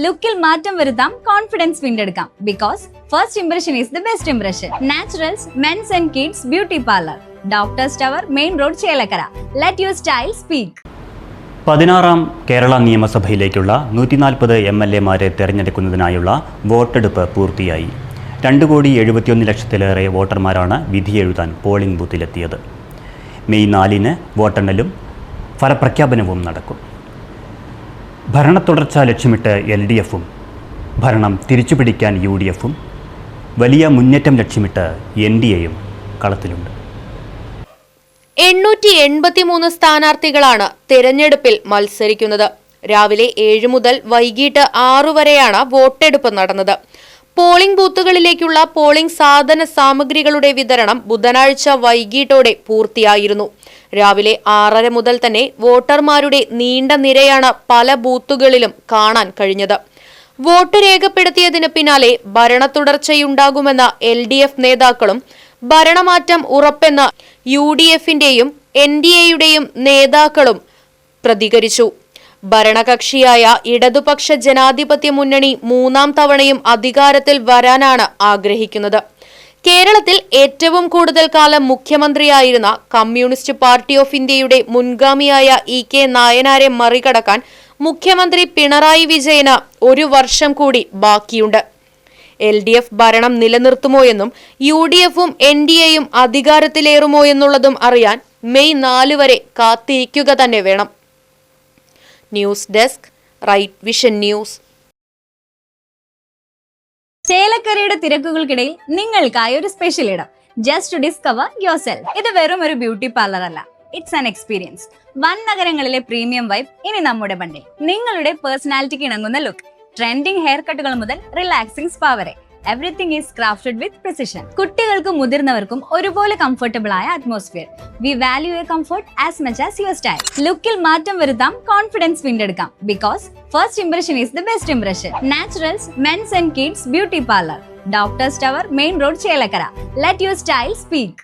ലുക്കിൽ മാറ്റം വരുത്താം, കോൺഫിഡൻസ് വീണ്ടെടുക്കാം. Because first impression is the best impression. Naturals men's and kids beauty parlour, doctors tower, main road, Chelakkara. Let your style speak. 16ാം കേരള നിയമസഭയിലേക്കുള്ള 140 MLA-മാരെ തെരഞ്ഞെടുക്കുന്നതിനായുള്ള വോട്ടെടുപ്പ് പൂർത്തിയായി. 2,71,00,000-ലേറെ വോട്ടർമാരാണ് വിധിയെഴുതാൻ പോളിംഗ് ബൂത്തിലെത്തിയത്. മെയ് 4-ന് വോട്ടെണ്ണലും ഫലപ്രഖ്യാപനവും നടക്കും. ഭരണത്തുടർച്ച ലക്ഷ്യമിട്ട് LDF-ഉം ഭരണം തിരിച്ചുപിടിക്കാൻ UDF-ഉം വലിയ മുന്നേറ്റം ലക്ഷ്യമിട്ട് NDA-യും കളത്തിലുണ്ട്. 883 സ്ഥാനാർത്ഥികളാണ് തെരഞ്ഞെടുപ്പിൽ മത്സരിക്കുന്നത്. രാവിലെ 7 മുതൽ വൈകിട്ട് 6 വരെയാണ് വോട്ടെടുപ്പ് നടന്നത്. പോളിംഗ് ബൂത്തുകളിലേക്കുള്ള പോളിംഗ് സാധന സാമഗ്രികളുടെ വിതരണം ബുധനാഴ്ച വൈകിട്ടോടെ പൂർത്തിയായിരുന്നു. രാവിലെ 6:30 മുതൽ തന്നെ വോട്ടർമാരുടെ നീണ്ട നിരയാണ് പല ബൂത്തുകളിലും കാണാൻ കഴിഞ്ഞത്. വോട്ട് രേഖപ്പെടുത്തിയതിന് പിന്നാലെ ഭരണത്തുടർച്ചയുണ്ടാകുമെന്ന LDF നേതാക്കളും ഭരണമാറ്റം ഉറപ്പെന്ന UDF-ന്റെയും NDA-യുടെയും നേതാക്കളും പ്രതികരിച്ചു. ഭരണകക്ഷിയായ ഇടതുപക്ഷ ജനാധിപത്യ മുന്നണി 3ാം തവണയും അധികാരത്തിൽ വരാനാണ് ആഗ്രഹിക്കുന്നത്. കേരളത്തിൽ ഏറ്റവും കൂടുതൽ കാലം മുഖ്യമന്ത്രിയായിരുന്ന കമ്മ്യൂണിസ്റ്റ് പാർട്ടി ഓഫ് ഇന്ത്യയുടെ മുൻഗാമിയായ EK നായനാരെ മറികടക്കാൻ മുഖ്യമന്ത്രി പിണറായി വിജയന് 1 വർഷം കൂടി ബാക്കിയുണ്ട്. LDF ഭരണം നിലനിർത്തുമോ എന്നും UDF-ഉം NDA-യും അധികാരത്തിലേറുമോ എന്നുള്ളതും അറിയാൻ മെയ് 4 വരെ കാത്തിരിക്കുക തന്നെ വേണം. News desk, Right Vision News. ചേലക്കരയുടെ തിരക്കുകൾക്കിടയിൽ നിങ്ങൾക്കായി ഒരു സ്പെഷ്യൽ ഇടം, just to discover yourself. ഇത് വെറും ഒരു ബ്യൂട്ടി പാർലർ അല്ല, ഇറ്റ്സ് ആൻ എക്സ്പീരിയൻസ്. വൻ നഗരങ്ങളിലെ പ്രീമിയം വൈബ് ഇനി നമ്മുടെ ബണ്ടിൽ. നിങ്ങളുടെ പേഴ്സണാലിറ്റിക്ക് ഇണങ്ങുന്ന ലുക്ക്, ട്രെൻഡിംഗ് ഹെയർ കട്ടുകൾ മുതൽ റിലാക്സിംഗ് സ്പാ വരെ, everything is crafted with precision. കുട്ടികൾക്കും മുതിർന്നവർക്കും ഒരുപോലെ കംഫർട്ടബിൾ ആയ atmosphere. We value your comfort as much as your style. ലുക്കിൽ മാറ്റം വരുത്താം, കോൺഫിഡൻസ് വീണ്ടെടുക്കാം. Because first impression is the best impression. Naturals men's and kids beauty parlour, doctors tower, main road, Chelakkara. Let your style speak.